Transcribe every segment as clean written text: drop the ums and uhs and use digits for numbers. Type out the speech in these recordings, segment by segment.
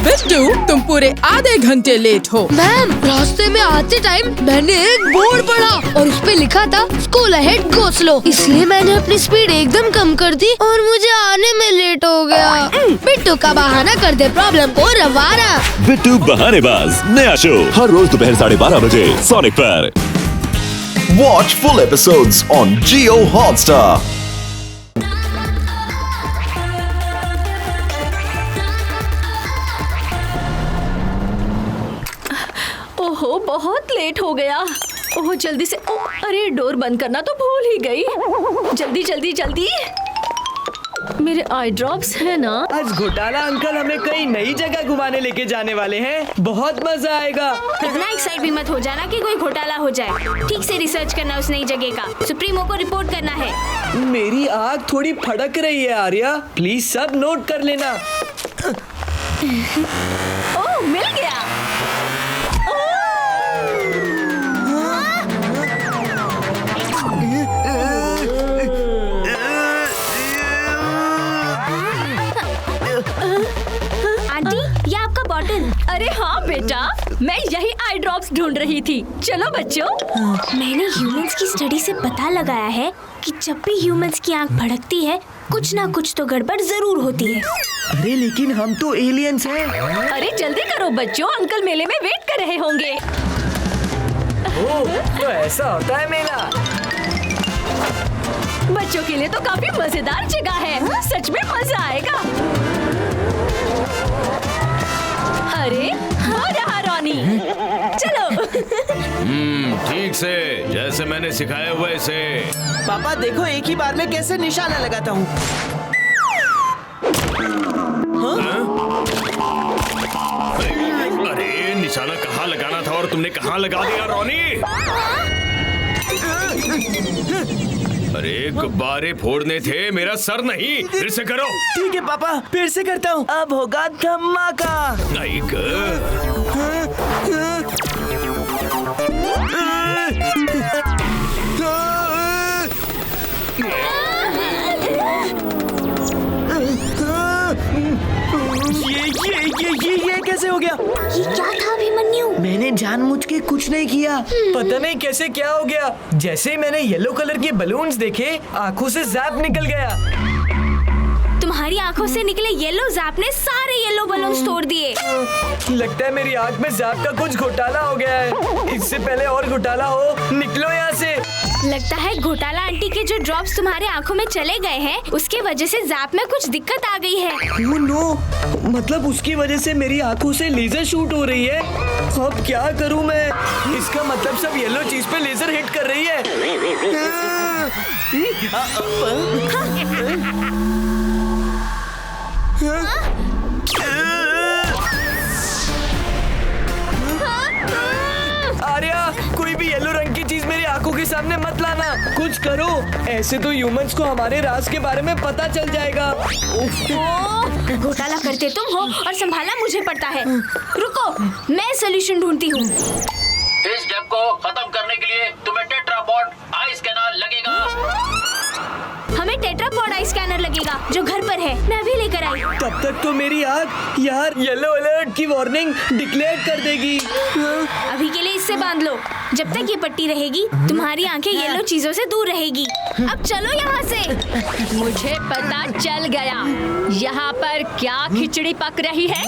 बिट्टू, तुम पूरे आधे घंटे लेट हो। मैम, रास्ते में आते टाइम मैंने एक बोर्ड पढ़ा और उस पे लिखा था स्कूल अहेड गो स्लो, इसलिए मैंने अपनी स्पीड एकदम कम कर दी और मुझे आने में लेट हो गया। बिट्टू का बहाना कर दे प्रॉब्लम को रवाना। बिट्टू बहानेबाज नया शो हर रोज दोपहर 12:30 बजे सोनिक पर। Watch full episodes on Jio Hotstar. ओहो, बहुत लेट हो गया। ओह, जल्दी से। अरे, डोर बंद करना तो भूल ही गई। जल्दी जल्दी जल्दी। मेरे आई ड्रॉप्स है ना? आज घोटाला अंकल हमें कई नई जगह घुमाने लेके जाने वाले हैं। बहुत मजा आएगा। इतना एक्साइट भी मत हो जाना कि कोई घोटाला हो जाए। ठीक से रिसर्च करना उस नई जगह का। सुप्रीमो को रिपोर्ट करना है। मेरी आँख थोड़ी फड़क रही है आर्या, प्लीज सब नोट कर लेना। ओह, मिल गया। आंटी, ये आपका बॉटल। अरे हाँ बेटा, मैं यही आई ड्रॉप्स ढूंढ रही थी। चलो बच्चों। मैंने ह्यूमंस की स्टडी से पता लगाया है कि जब भी ह्यूमंस की आंख भड़कती है कुछ ना कुछ तो गड़बड़ जरूर होती है। अरे लेकिन हम तो एलियंस हैं। अरे जल्दी करो बच्चों, अंकल मेले में वेट कर रहे होंगे। ओह, तो ऐसा होता है मेला। बच्चों के लिए तो काफी मजेदार जगह है। सच में मजा आएगा। अरे हो रहा रॉनी, चलो। ठीक से, जैसे मैंने सिखाया वैसे। पापा देखो, एक ही बार में कैसे निशाना लगाता हूँ। अरे निशाना कहाँ लगाना था और तुमने कहाँ लगा दिया रॉनी? अरे गुब्बारे फोड़ने थे, मेरा सर नहीं। फिर से करो। ठीक है पापा, फिर से करता हूँ। अब होगा धमाका। नहीं ये कैसे हो गया? ये क्या था अभिमन्यु? मैंने जानबूझ के कुछ नहीं किया। पता नहीं कैसे क्या हो गया। जैसे ही मैंने येलो कलर के बलून्स देखे, आंखों से जैप निकल गया। तुम्हारी आंखों से निकले येलो जैप ने सारे येलो बलून्स तोड़ दिए। लगता है मेरी आंख में जैप का कुछ घोटाला हो गया है। इससे पहले और घोटाला हो, निकलो यहाँ से। लगता है घोटाला आंटी के जो ड्रॉप्स तुम्हारे आंखों में चले गए हैं, उसके वजह से जैप में कुछ दिक्कत आ गई है। Oh no! मतलब उसकी वजह से मेरी आंखों से लेजर शूट हो रही है। अब क्या करूं मैं? इसका मतलब सब येलो चीज पे लेजर हिट कर रही है। आर्या, कोई भी येलो रंग की चीज मेरी आंखों के सामने मत लाना। कुछ करो, ऐसे तो ह्यूमंस को हमारे राज के बारे में पता चल जाएगा। घोटाला करते तुम हो और संभालना मुझे पड़ता है। रुको, मैं सॉल्यूशन ढूंढती हूँ। इस स्टेप को खत्म करने के लिए तुम्हें टेट्रापॉड आई स्कैनर लगेगा। हमें टेट्रापॉड आई स्कैनर लगेगा जो घर पर है। मैं अभी लेकर आई। तब तक तो मेरी आँख यार येलो अलर्ट की वार्निंग डिक्लेयर कर देगी। अभी के लिए इससे बांध लो। जब तक ये पट्टी रहेगी तुम्हारी आंखें येलो चीजों से दूर रहेगी। अब चलो यहाँ से। मुझे पता चल गया यहाँ पर क्या खिचड़ी पक रही है।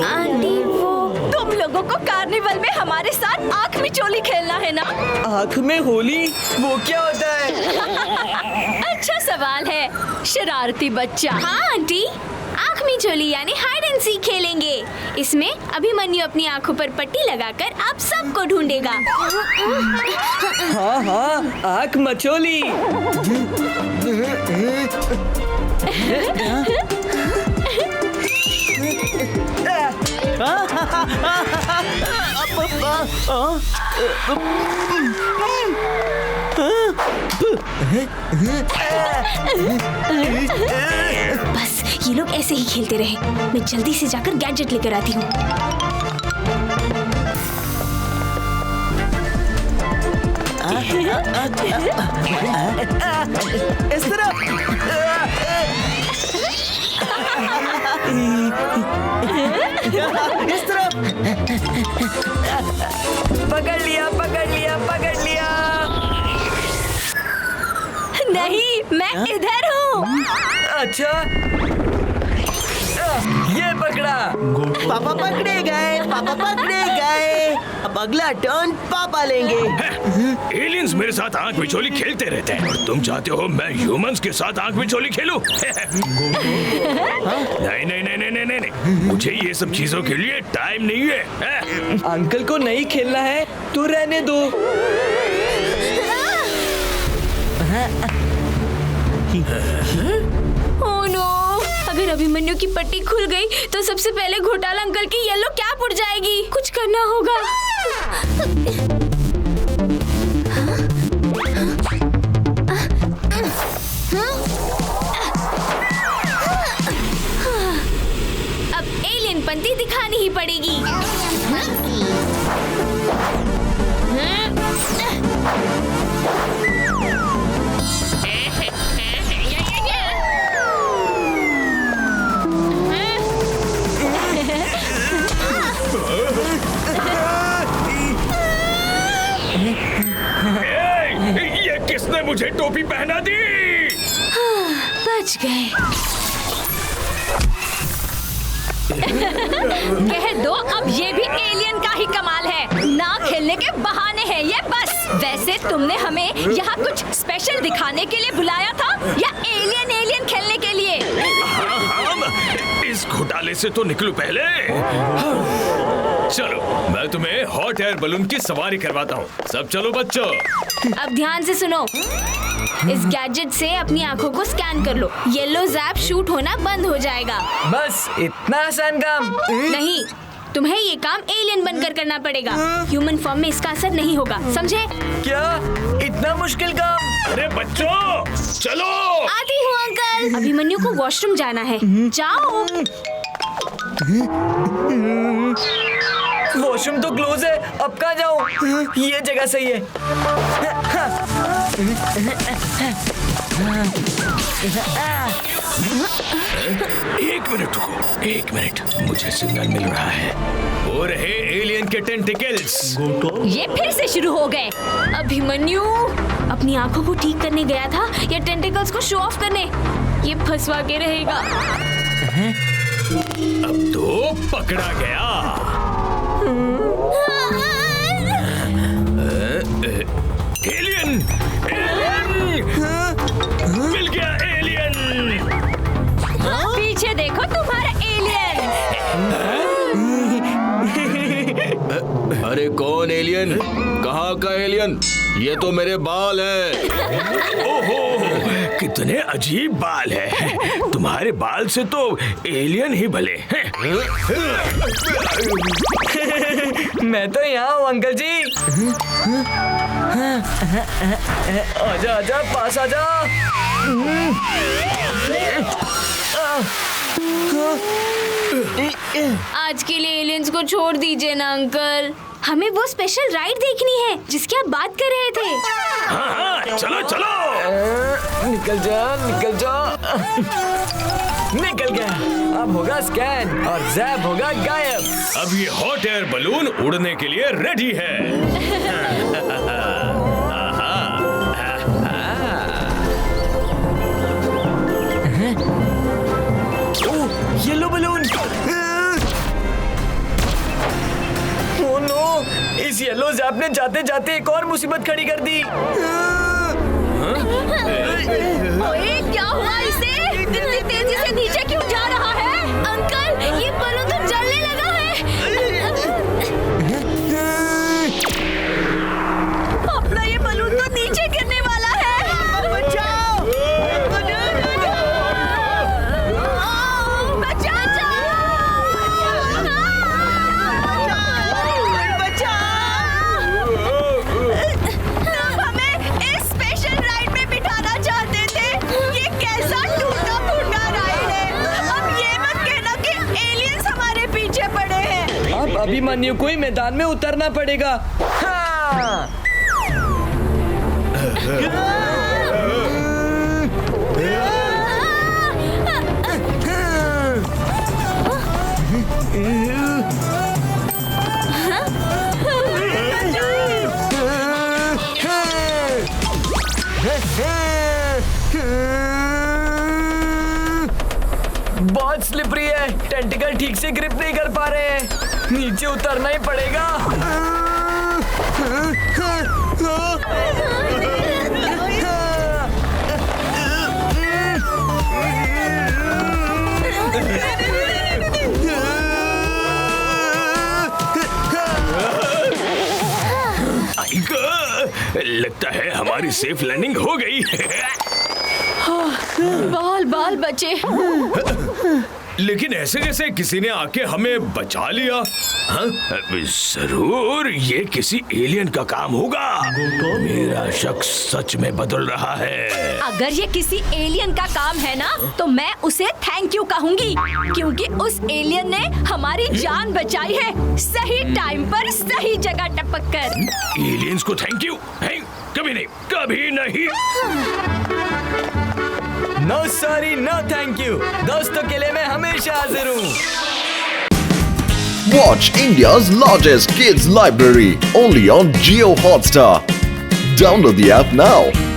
आंटी, वो तुम लोगों को कार्निवल में हमारे साथ आँख मिचोली खेलना है ना? आँख में होली, वो क्या होता है? अच्छा सवाल है, शरारती बच्चा। हाँ आंटी, आँख मिचोली यानी हाइड एंड सीक खेलेंगे। इसमें अभिमन्यु अपनी आंखों पर पट्टी लगाकर आप सबको ढूंढेगा। हाँ हाँ, आँख मचोली। बस ये लोग ऐसे ही खेलते रहे। मैं जल्दी से जाकर गैजेट लेकर आती हूँ। इस तरफ। इस तरफ। पकड़ लिया, पकड़ लिया, पकड़ लिया। नहीं, मैं इधर हूँ। अच्छा, ये पकड़ा। पापा पकड़े गए, पापा पकड़े गए। अब अगला टर्न पापा लेंगे। एलियंस मेरे साथ आंख मिचोली खेलते रहते हैं और तुम चाहते हो मैं ह्यूमंस के साथ आंख मिचोली खेलूं? नहीं नहीं नहीं नहीं नहीं नहीं, मुझे ये सब चीजों के लिए टाइम नहीं है। अंकल को नहीं खेलना है तो रहने दो। ओह नो, अगर अभिमन्यु की पट्टी खुल गई तो सबसे पहले घोटाला अंकल की येलो कैप उड़ जाएगी। कुछ करना होगा। अब एलियन पंती दिखानी ही पड़ेगी। ये किसने मुझे टोपी पहना दी? बच गए। कह दो, अब ये भी एलियन का ही कमाल है। ना खेलने के बहाने हैं ये बस। वैसे तुमने हमें यहाँ कुछ स्पेशल दिखाने के लिए बुलाया था या एलियन एलियन खेलने के लिए? हाँ, इस घोटाले से तो निकलूं पहले। चलो, मैं तुम्हें हॉट एयर बलून की सवारी करवाता हूँ। सब चलो बच्चों। अब ध्यान से सुनो। इस गैजेट से अपनी आंखों को स्कैन कर लो। येलो जैप शूट होना बंद हो जाएगा। बस इतना आसान काम? नहीं, तुम्हें ये काम एलियन बनकर करना पड़ेगा। ह्यूमन फॉर्म में इसका असर नहीं होगा, समझे? क्या इतना मुश्किल काम? अरे बच्चों, चलो। आती हूँ अंकल। अभिमन्यु को वॉशरूम जाना है, जाओ। वॉशरूम तो क्लोज है, अब कहाँ जाऊँ? ये जगह सही है। एक मिनट रुको, एक मिनट। मुझे सिग्नल मिल रहा है। वो रहे एलियन के टेंटिकल्स। ये फिर से शुरू हो गए। अभिमन्यु अपनी आंखों को ठीक करने गया था या टेंटिकल्स को शो ऑफ करने? ये फंसवा के रहेगा। अब तो पकड़ा गया। एलियन, एलियन, मिल गया एलियन। पीछे देखो तुम्हारा एलियन। अरे कौन एलियन? कहाँ का एलियन? ये तो मेरे बाल है। ओहो, कितने अजीब बाल है। तुम्हारे बाल से तो एलियन ही भले हैं। मैं तो यहाँ हूँ अंकल जी। आजा आजा, पास आजा। आज के लिए एलियंस को छोड़ दीजिए ना अंकल। हमें वो स्पेशल राइड देखनी है जिसकी आप बात कर रहे थे। हाँ हाँ, चलो चलो। निकल जा, निकल जा। निकल गया। अब होगा स्कैन और जैप होगा गायब। अब ये हॉट एयर बलून उड़ने के लिए रेडी है। Yellow balloon. ओह नो, इस येलो जैप ने जाते जाते एक और मुसीबत खड़ी कर दी। ओए, क्या हुआ इसे? इतनी तेजी से नीचे क्यों जा रहा है? अंकल, ये बलून तो जलने लगा है। अपना ये बलून तो नीचे गिरने वाला है। बचाओ! तुम हमें इस स्पेशल राइड में बिठाना चाहते थे। ये कैसा टूटा-फूटा राइड है। अब ये मत कहना कि एलियंस हमारे पीछे पड़े हैं। अब अभिमन्यु को ही मैदान में उतरना पड़ेगा। हाँ। बहुत स्लिपरी है, टेंटिकल ठीक से ग्रिप नहीं कर पा रहे हैं, नीचे उतरना ही पड़ेगा। लगता है हमारी सेफ लैंडिंग हो गई। बाल बाल बचे। लेकिन ऐसे जैसे किसी ने आके हमें बचा लिया। हाँ? जरूर ये किसी एलियन का काम होगा। मेरा शक सच में बदल रहा है। अगर ये किसी एलियन का काम है ना, तो मैं उसे थैंक यू कहूंगी, क्योंकि उस एलियन ने हमारी जान बचाई है, सही टाइम पर सही जगह टपक कर। एलियंस को थैंक यू? कभी नहीं, कभी नहीं। No sorry, no thank you. दोस्तों के लिए मैं हमेशा हाजिर हूँ। Watch India's largest kids library only on Jio Hotstar. Download the app now.